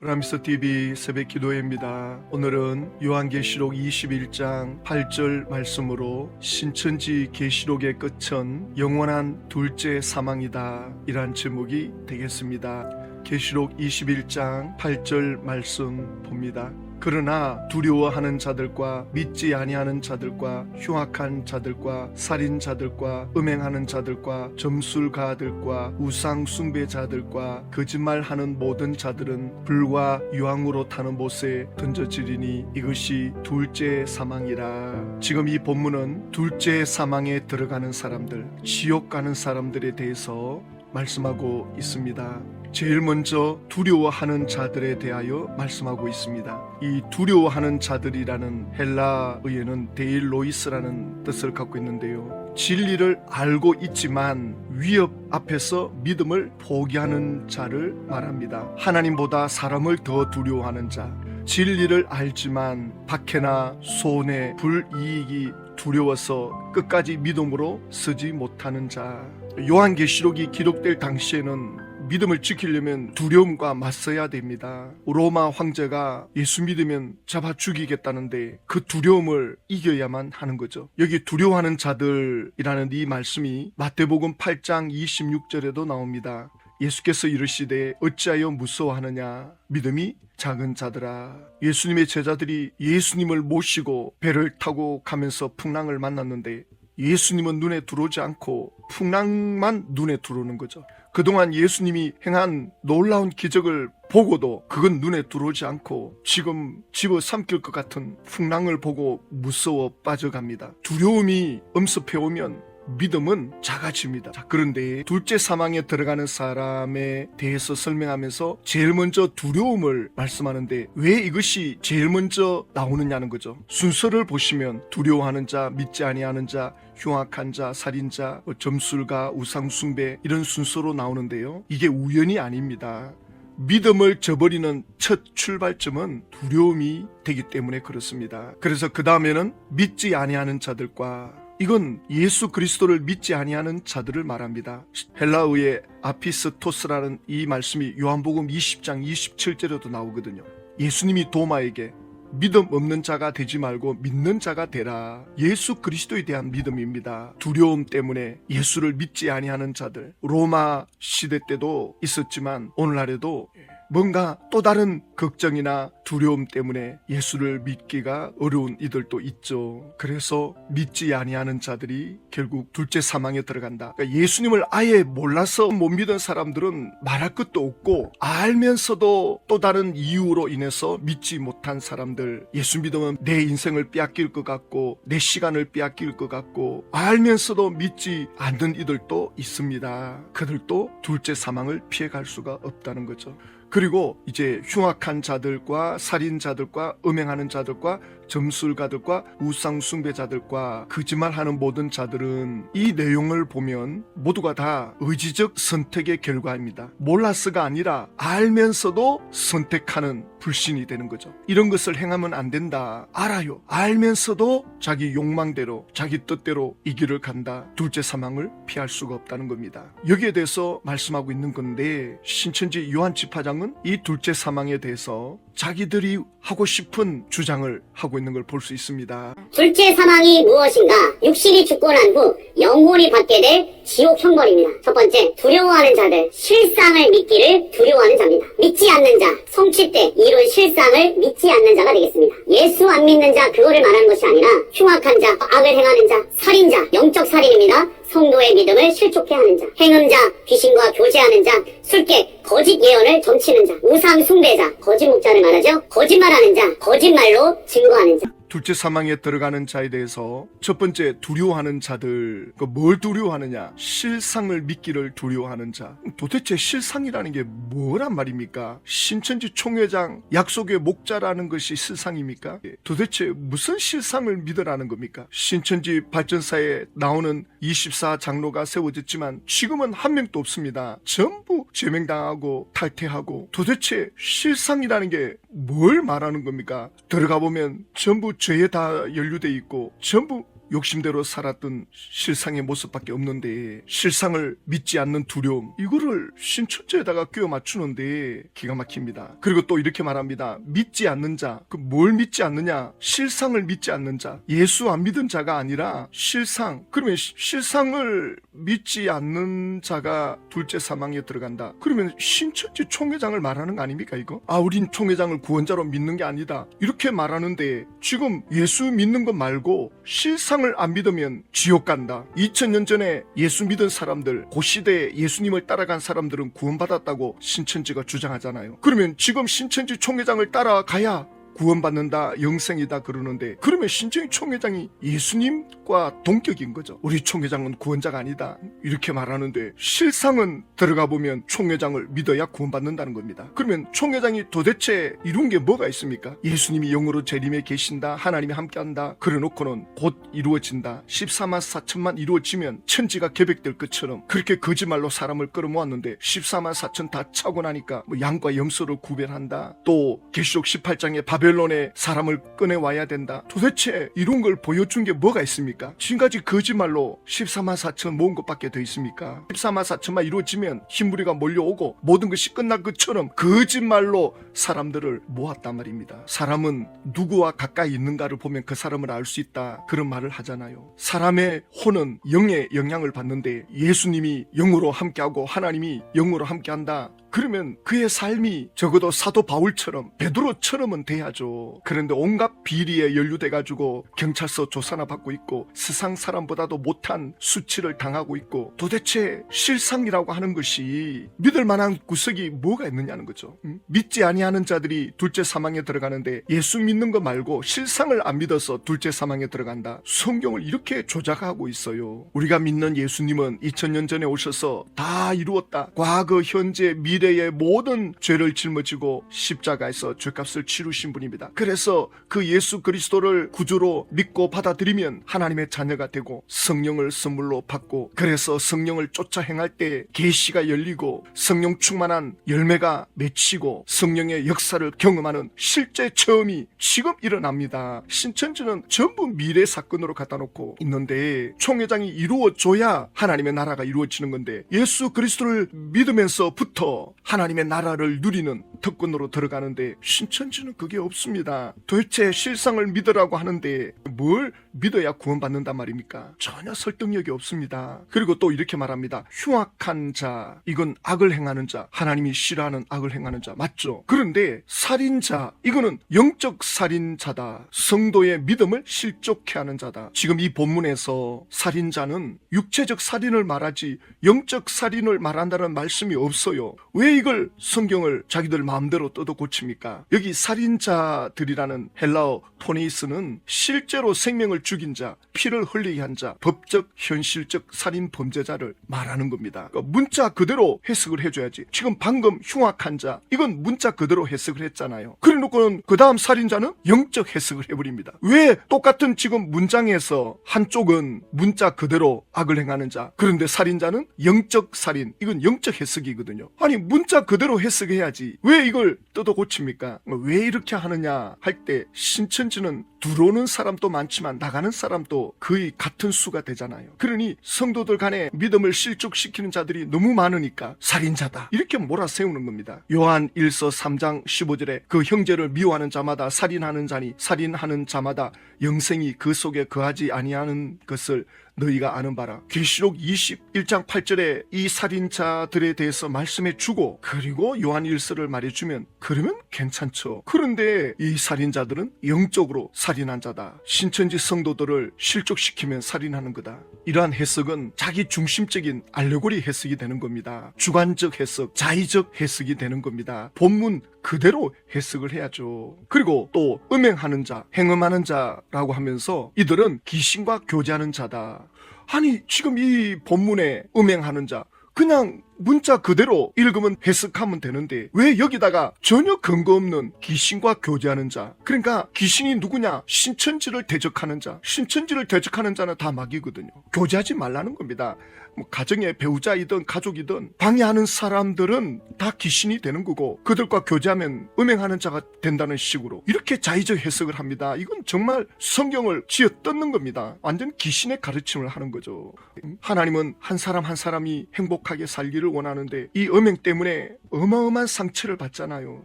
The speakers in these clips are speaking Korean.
브람스TV 새벽기도회입니다. 오늘은 요한계시록 21장 8절 말씀으로 신천지 계시록의 끝은 영원한 둘째 사망이다 이란 제목이 되겠습니다. 계시록 21장 8절 말씀 봅니다. 그러나 두려워하는 자들과 믿지 아니하는 자들과 흉악한 자들과 살인자들과 음행하는 자들과 점술가들과 우상 숭배자들과 거짓말하는 모든 자들은 불과 유황으로 타는 못에 던져지리니 이것이 둘째 사망이라. 지금 이 본문은 둘째 사망에 들어가는 사람들, 지옥 가는 사람들에 대해서 말씀하고 있습니다. 제일 먼저 두려워하는 자들에 대하여 말씀하고 있습니다. 이 두려워하는 자들이라는 헬라어에는 데일로이스라는 뜻을 갖고 있는데요. 진리를 알고 있지만 위협 앞에서 믿음을 포기하는 자를 말합니다. 하나님보다 사람을 더 두려워하는 자, 진리를 알지만 박해나 손해, 불이익이 두려워서 끝까지 믿음으로 서지 못하는 자. 요한계시록이 기록될 당시에는 믿음을 지키려면 두려움과 맞서야 됩니다. 로마 황제가 예수 믿으면 잡아 죽이겠다는데 그 두려움을 이겨야만 하는 거죠. 여기 두려워하는 자들이라는 이 말씀이 마태복음 8장 26절에도 나옵니다. 예수께서 이르시되 어찌하여 무서워하느냐 믿음이 작은 자들아. 예수님의 제자들이 예수님을 모시고 배를 타고 가면서 풍랑을 만났는데 예수님은 눈에 들어오지 않고 풍랑만 눈에 들어오는 거죠. 그동안 예수님이 행한 놀라운 기적을 보고도 그건 눈에 들어오지 않고 지금 집어삼킬 것 같은 풍랑을 보고 무서워 빠져갑니다. 두려움이 엄습해오면 믿음은 작아집니다. 그런데 둘째 사망에 들어가는 사람에 대해서 설명하면서 제일 먼저 두려움을 말씀하는데 왜 이것이 제일 먼저 나오느냐는 거죠. 순서를 보시면 두려워하는 자, 믿지 아니하는 자, 흉악한 자, 살인자, 점술가, 우상숭배 이런 순서로 나오는데요. 이게 우연이 아닙니다. 믿음을 저버리는 첫 출발점은 두려움이 되기 때문에 그렇습니다. 그래서 그 다음에는 믿지 아니하는 자들과 이건 예수 그리스도를 믿지 아니하는 자들을 말합니다. 헬라어의 아피스토스라는 이 말씀이 요한복음 20장 27절에도 나오거든요. 예수님이 도마에게 믿음 없는 자가 되지 말고 믿는 자가 되라. 예수 그리스도에 대한 믿음입니다. 두려움 때문에 예수를 믿지 아니하는 자들, 로마 시대 때도 있었지만 오늘날에도 뭔가 또 다른 걱정이나 두려움 때문에 예수를 믿기가 어려운 이들도 있죠. 그래서 믿지 아니하는 자들이 결국 둘째 사망에 들어간다. 그러니까 예수님을 아예 몰라서 못 믿은 사람들은 말할 것도 없고 알면서도 또 다른 이유로 인해서 믿지 못한 사람들, 예수 믿으면 내 인생을 빼앗길 것 같고 내 시간을 빼앗길 것 같고 알면서도 믿지 않는 이들도 있습니다. 그들도 둘째 사망을 피해갈 수가 없다는 거죠. 그리고 이제 흉악한 자들과 살인자들과 음행하는 자들과 점술가들과 우상숭배자들과 거짓말하는 모든 자들은 이 내용을 보면 모두가 다 의지적 선택의 결과입니다. 몰라서가 아니라 알면서도 선택하는 불신이 되는 거죠. 이런 것을 행하면 안 된다. 알아요. 알면서도 자기 욕망대로 자기 뜻대로 이 길을 간다. 둘째 사망을 피할 수가 없다는 겁니다. 여기에 대해서 말씀하고 있는 건데 신천지 요한집화장은 이 둘째 사망에 대해서 자기들이 하고 싶은 주장을 하고 있는 걸 볼 수 있습니다. 둘째 사망이 무엇인가? 육신이 죽고 난 후 영혼이 받게 될 지옥 형벌입니다. 첫 번째, 두려워하는 자들, 실상을 믿기를 두려워하는 자입니다. 믿지 않는 자, 성취 때 이룬 실상을 믿지 않는 자가 되겠습니다. 예수 안 믿는 자, 그거를 말하는 것이 아니라 흉악한 자, 악을 행하는 자, 살인자, 영적 살인입니다. 성도의 믿음을 실족해 하는 자, 행음자, 귀신과 교제하는 자, 술객, 거짓 예언을 점치는 자, 우상 숭배자, 거짓 목자를 말하죠. 거짓말하는 자, 거짓말로 증거하는 자. 둘째 사망에 들어가는 자에 대해서 첫 번째 두려워하는 자들, 뭘 두려워하느냐? 실상을 믿기를 두려워하는 자. 도대체 실상이라는 게 뭐란 말입니까? 신천지 총회장 약속의 목자라는 것이 실상입니까? 도대체 무슨 실상을 믿으라는 겁니까? 신천지 발전사에 나오는 24 장로가 세워졌지만 지금은 한 명도 없습니다. 전부 제명당하고 탈퇴하고 도대체 실상이라는 게 뭘 말하는 겁니까? 들어가 보면 전부 죄에 다 연루돼 있고 전부 욕심대로 살았던 실상의 모습밖에 없는데 실상을 믿지 않는 두려움, 이거를 신천지에다가 끼워 맞추는데 기가 막힙니다. 그리고 또 이렇게 말합니다. 믿지 않는 자, 그 뭘 믿지 않느냐? 실상을 믿지 않는 자, 예수 안 믿은 자가 아니라 실상. 그러면 실상을 믿지 않는 자가 둘째 사망에 들어간다. 그러면 신천지 총회장을 말하는 거 아닙니까 이거? 아, 우린 총회장을 구원자로 믿는 게 아니다, 이렇게 말하는데 지금 예수 믿는 것 말고 실상을 안 믿으면 지옥 간다. 2000년 전에 예수 믿은 사람들, 그 시대에 예수님을 따라간 사람들은 구원받았다고 신천지가 주장하잖아요. 그러면 지금 신천지 총회장을 따라가야 구원받는다, 영생이다 그러는데, 그러면 신천지 총회장이 예수님과 동격인 거죠. 우리 총회장은 구원자가 아니다, 이렇게 말하는데 실상은 들어가 보면 총회장을 믿어야 구원받는다는 겁니다. 그러면 총회장이 도대체 이룬 게 뭐가 있습니까? 예수님이 영으로 재림에 계신다, 하나님이 함께한다 그래놓고는 곧 이루어진다, 14만 4천만 이루어지면 천지가 개벽될 것처럼 그렇게 거짓말로 사람을 끌어모았는데 14만 4천 다 차고 나니까 뭐 양과 염소를 구별한다, 또 계시록 18장에 바벨론에 사람을 꺼내와야 된다. 도대체 이런 걸 보여준 게 뭐가 있습니까? 지금까지 거짓말로 14만 4천 모은 것밖에 더 있습니까? 14만 4천만 이루어지면 흰무리가 몰려오고 모든 것이 끝난 것처럼 거짓말로 사람들을 모았단 말입니다. 사람은 누구와 가까이 있는가를 보면 그 사람을 알 수 있다, 그런 말을 하잖아요. 사람의 혼은 영의 영향을 받는데 예수님이 영으로 함께하고 하나님이 영으로 함께한다, 그러면 그의 삶이 적어도 사도 바울처럼, 베드로처럼은 돼야죠. 그런데 온갖 비리에 연루돼가지고 경찰서 조사나 받고 있고 세상 사람보다도 못한 수치를 당하고 있고, 도대체 실상이라고 하는 것이 믿을 만한 구석이 뭐가 있느냐는 거죠. 믿지 아니하는 자들이 둘째 사망에 들어가는데 예수 믿는 거 말고 실상을 안 믿어서 둘째 사망에 들어간다. 성경을 이렇게 조작하고 있어요. 우리가 믿는 예수님은 2000년 전에 오셔서 다 이루었다, 과거 현재 미래의 모든 죄를 짊어지고 십자가에서 죄값을 치르신 분입니다. 그래서 그 예수 그리스도를 구주로 믿고 받아들이면 하나님의 자녀가 되고 성령을 선물로 받고, 그래서 성령을 쫓아 행할 때 계시가 열리고 성령 충만한 열매가 맺히고 성령의 역사를 경험하는 실제 체험이 지금 일어납니다. 신천지는 전부 미래 사건으로 갖다 놓고 있는데 총회장이 이루어져야 하나님의 나라가 이루어지는 건데, 예수 그리스도를 믿으면서부터 하나님의 나라를 누리는 특권으로 들어가는데 신천지는 그게 없습니다. 도대체 실상을 믿으라고 하는데 뭘 믿어야 구원받는단 말입니까? 전혀 설득력이 없습니다. 그리고 또 이렇게 말합니다. 흉악한 자, 이건 악을 행하는 자, 하나님이 싫어하는 악을 행하는 자 맞죠? 그런데 살인자, 이거는 영적 살인자다, 성도의 믿음을 실족해 하는 자다. 지금 이 본문에서 살인자는 육체적 살인을 말하지 영적 살인을 말한다는 말씀이 없어요. 왜 이걸 성경을 자기들 마음대로 뜯어 고칩니까? 여기 살인자들이라는 헬라어 토네이스는 실제로 생명을 죽인 자, 피를 흘리게 한 자, 법적 현실적 살인 범죄자를 말하는 겁니다. 그러니까 문자 그대로 해석을 해줘야지. 지금 방금 흉악한 자, 이건 문자 그대로 해석을 했잖아요. 그래놓고는 그 다음 살인자는 영적 해석을 해버립니다. 왜 똑같은 지금 문장에서 한쪽은 문자 그대로 악을 행하는 자, 그런데 살인자는 영적 살인, 이건 영적 해석이거든요. 아니 문자 그대로 해석해야지 왜 이걸 뜯어 고칩니까? 왜 이렇게 하느냐 할 때 신천지는 들어오는 사람도 많지만 나가는 사람도 거의 같은 수가 되잖아요. 그러니 성도들 간에 믿음을 실족시키는 자들이 너무 많으니까 살인자다 이렇게 몰아세우는 겁니다. 요한 1서 3장 15절에 그 형제를 미워하는 자마다 살인하는 자니 살인하는 자마다 영생이 그 속에 거하지 아니하는 것을 너희가 아는 바라. 계시록 21장 8절에 이 살인자들에 대해서 말씀해 주고, 그리고 요한 1서를 말해주면 그러면 괜찮죠. 그런데 이 살인자들은 영적으로 살인한 자다, 신천지 성도들을 실족시키면 살인하는 거다, 이러한 해석은 자기 중심적인 알레고리 해석이 되는 겁니다. 주관적 해석, 자의적 해석이 되는 겁니다. 본문 그대로 해석을 해야죠. 그리고 또 음행하는 자, 행음하는 자라고 하면서 이들은 귀신과 교제하는 자다. 아니 지금 이 본문에 음행하는 자 그냥 문자 그대로 읽으면 해석하면 되는데 왜 여기다가 전혀 근거 없는 귀신과 교제하는 자, 그러니까 귀신이 누구냐? 신천지를 대적하는 자, 신천지를 대적하는 자는 다 마귀거든요. 교제하지 말라는 겁니다. 뭐 가정의 배우자이든 가족이든 방해하는 사람들은 다 귀신이 되는 거고 그들과 교제하면 음행하는 자가 된다는 식으로 이렇게 자의적 해석을 합니다. 이건 정말 성경을 쥐어뜯는 겁니다. 완전 귀신의 가르침을 하는 거죠. 하나님은 한 사람 한 사람이 행복하게 살기를 원하는데 이 음행 때문에 어마어마한 상처를 받잖아요.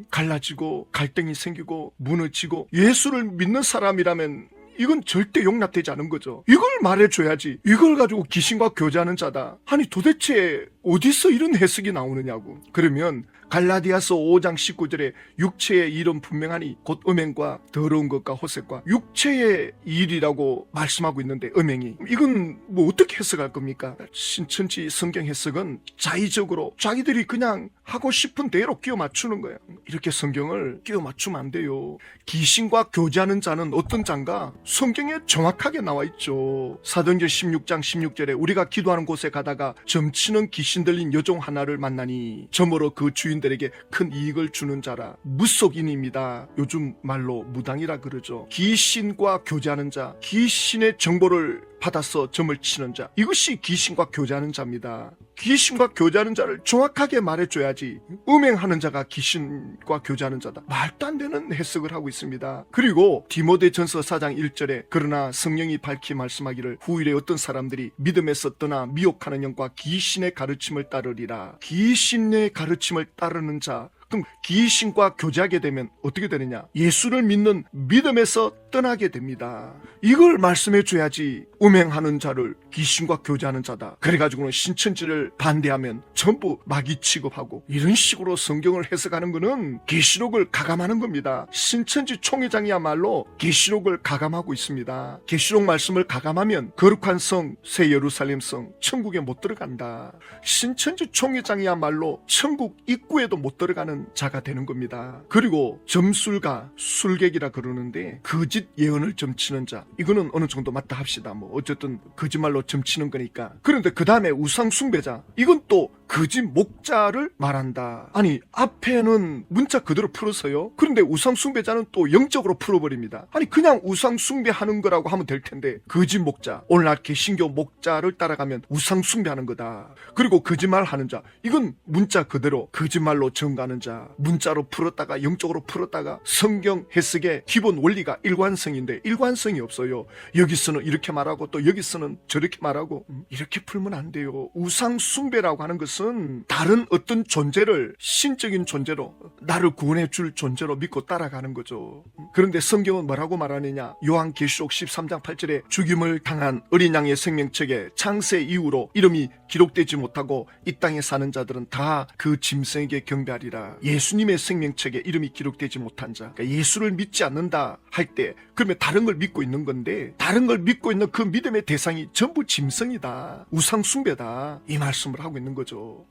갈라지고 갈등이 생기고 무너지고 예수를 믿는 사람이라면 이건 절대 용납되지 않은 거죠. 이걸 말해줘야지. 이걸 가지고 귀신과 교제하는 자다. 아니 도대체 어디서 이런 해석이 나오느냐고. 그러면 갈라디아서 5장 19절에 육체의 일은 분명하니 곧 음행과 더러운 것과 호색과 육체의 일이라고 말씀하고 있는데 음행이 이건 뭐 어떻게 해석할 겁니까? 신천지 성경 해석은 자의적으로 자기들이 그냥 하고 싶은 대로 끼워 맞추는 거예요. 이렇게 성경을 끼워 맞추면 안 돼요. 귀신과 교제하는 자는 어떤 자인가? 성경에 정확하게 나와 있죠. 사도행전 16장 16절에 우리가 기도하는 곳에 가다가 점치는 귀신 들린 여종 하나를 만나니 점으로 그 주인들에게 큰 이익을 주는 자라. 무속인입니다. 요즘 말로 무당이라 그러죠. 귀신과 교제하는 자, 귀신의 정보를 받아서 점을 치는 자, 이것이 귀신과 교제하는 자입니다. 귀신과 교제하는 자를 정확하게 말해줘야지 음행하는 자가 귀신과 교제하는 자다. 말도 안 되는 해석을 하고 있습니다. 그리고 디모데전서 4장 1절에 그러나 성령이 밝히 말씀하기를 후일에 어떤 사람들이 믿음에서 떠나 미혹하는 영과 귀신의 가르침을 따르리라. 귀신의 가르침을 따르는 자, 그럼 귀신과 교제하게 되면 어떻게 되느냐? 예수를 믿는 믿음에서 떠나게 됩니다. 이걸 말씀해 줘야지 음행하는 자를 귀신과 교제하는 자다. 그래가지고는 신천지를 반대하면 전부 마귀 취급하고 이런 식으로 성경을 해석하는 거는 계시록을 가감하는 겁니다. 신천지 총회장이야말로 계시록을 가감하고 있습니다. 계시록 말씀을 가감하면 거룩한 성, 새 예루살렘 성, 천국에 못 들어간다. 신천지 총회장이야말로 천국 입구에도 못 들어가는 자가 되는 겁니다. 그리고 점술가, 술객이라 그러는데 거짓 예언을 점치는 자, 이거는 어느 정도 맞다 합시다. 뭐 어쨌든 거짓말로 점치는 거니까. 그런데 그 다음에 우상 숭배자, 이건 또 거짓 목자를 말한다. 아니 앞에는 문자 그대로 풀어서요. 그런데 우상 숭배자는 또 영적으로 풀어버립니다. 아니 그냥 우상 숭배하는 거라고 하면 될 텐데 거짓 목자, 오늘날 개신교 목자를 따라가면 우상 숭배하는 거다. 그리고 거짓말 하는 자, 이건 문자 그대로 거짓말로 정가하는 자, 문자로 풀었다가 영적으로 풀었다가 성경 해석의 기본 원리가 일관성인데 일관성이 없어요. 여기서는 이렇게 말하고 또 여기서는 저렇게 말하고 이렇게 풀면 안 돼요. 우상 숭배라고 하는 것은 다른 어떤 존재를 신적인 존재로 나를 구원해 줄 존재로 믿고 따라가는 거죠. 그런데 성경은 뭐라고 말하느냐? 요한계시록 13장 8절에 죽임을 당한 어린 양의 생명책에 창세 이후로 이름이 기록되지 못하고 이 땅에 사는 자들은 다 그 짐승에게 경배하리라. 예수님의 생명책에 이름이 기록되지 못한 자, 그러니까 예수를 믿지 않는다 할 때 그러면 다른 걸 믿고 있는 건데 다른 걸 믿고 있는 그 믿음의 대상이 전부 짐승이다, 우상 숭배다, 이 말씀을 하고 있는 거죠.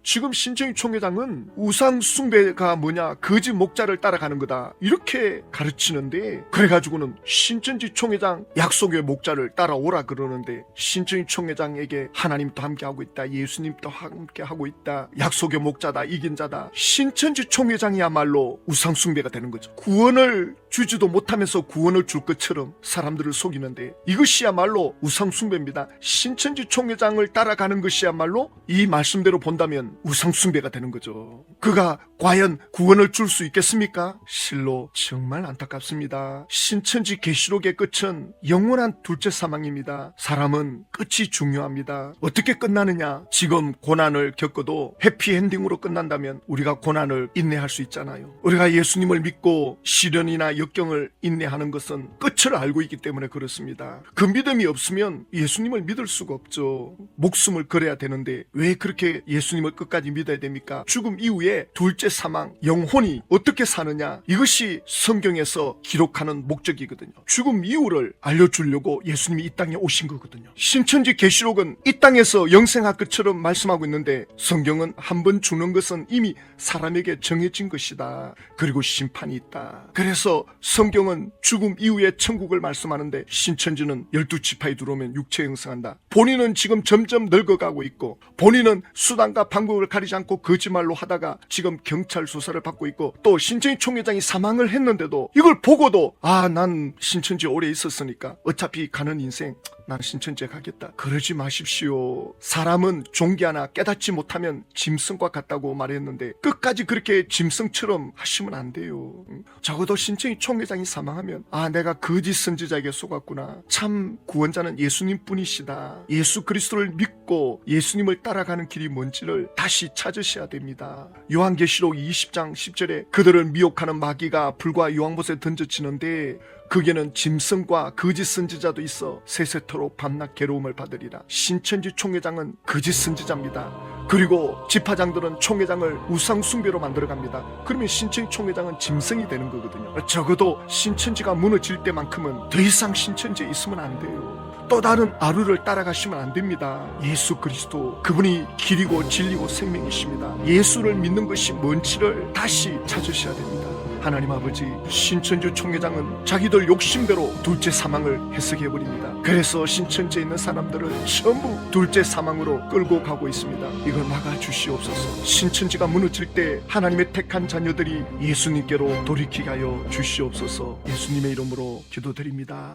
지금 신천지 총회장은 우상 숭배가 뭐냐, 거짓 목자를 따라가는 거다, 이렇게 가르치는데, 그래가지고는 신천지 총회장 약속의 목자를 따라오라 그러는데, 신천지 총회장에게 하나님도 함께하고 있다, 예수님도 함께하고 있다, 약속의 목자다, 이긴 자다. 신천지 총회장이야말로 우상 숭배가 되는 거죠. 구원을 주지도 못하면서 구원을 줄 것처럼 사람들을 속이는데, 이것이야말로 우상 숭배입니다. 신천지 총회장을 따라가는 것이야말로 이 말씀대로 본다면 우상 숭배가 되는 거죠. 그가 과연 구원을 줄 수 있겠습니까? 실로 정말 안타깝습니다. 신천지 계시록의 끝은 영원한 둘째 사망입니다. 사람은 끝이 중요합니다. 어떻게 끝나느냐? 지금 고난을 겪어도 해피엔딩으로 끝난다면 우리가 고난을 인내할 수 있잖아요. 우리가 예수님을 믿고 시련이나 역경을 인내하는 것은 끝을 알고 있기 때문에 그렇습니다. 그 믿음이 없으면 예수님을 믿을 수가 없죠. 목숨을 걸어야 되는데 왜 그렇게 예수님을 끝까지 믿어야 됩니까? 죽음 이후에 둘째 사망, 영혼이 어떻게 사느냐, 이것이 성경에서 기록하는 목적이거든요. 죽음 이후를 알려주려고 예수님이 이 땅에 오신 거거든요. 신천지 계시록은 이 땅에서 영생할 것처럼 말씀하고 있는데, 성경은 한 번 죽는 것은 이미 사람에게 정해진 것이다. 그리고 심판이 있다. 그래서 성경은 죽음 이후의 천국을 말씀하는데 신천지는 12지파에 들어오면 육체 형성한다. 본인은 지금 점점 늙어가고 있고 본인은 수단과 방법을 가리지 않고 거짓말로 하다가 지금 경찰 수사를 받고 있고 또 신천지 총회장이 사망을 했는데도 이걸 보고도 난 신천지 오래 있었으니까 어차피 가는 인생 난 신천지에 가겠다. 그러지 마십시오. 사람은 종기 하나 깨닫지 못하면 짐승과 같다고 말했는데 끝까지 그렇게 짐승처럼 하시면 안 돼요. 적어도 신천지 총회장이 사망하면 내가 거짓 선지자에게 속았구나. 참 구원자는 예수님 뿐이시다. 예수 그리스도를 믿고 예수님을 따라가는 길이 뭔지를 다시 찾으셔야 됩니다. 요한계시록 20장 10절에 그들을 미혹하는 마귀가 불과 요한못에 던져지는데 그게는 짐승과 거짓 선지자도 있어 세세토록 밤낮 괴로움을 받으리라. 신천지 총회장은 거짓 선지자입니다. 그리고 지파장들은 총회장을 우상 숭배로 만들어갑니다. 그러면 신천지 총회장은 짐승이 되는 거거든요. 적어도 신천지가 무너질 때만큼은 더 이상 신천지에 있으면 안 돼요. 또 다른 아루를 따라가시면 안 됩니다. 예수 그리스도 그분이 길이고 진리고 생명이십니다. 예수를 믿는 것이 뭔지를 다시 찾으셔야 됩니다. 하나님 아버지, 신천지 총회장은 자기들 욕심대로 둘째 사망을 해석해버립니다. 그래서 신천지에 있는 사람들을 전부 둘째 사망으로 끌고 가고 있습니다. 이걸 막아주시옵소서. 신천지가 무너질 때 하나님의 택한 자녀들이 예수님께로 돌이키게 하여 주시옵소서. 예수님의 이름으로 기도드립니다.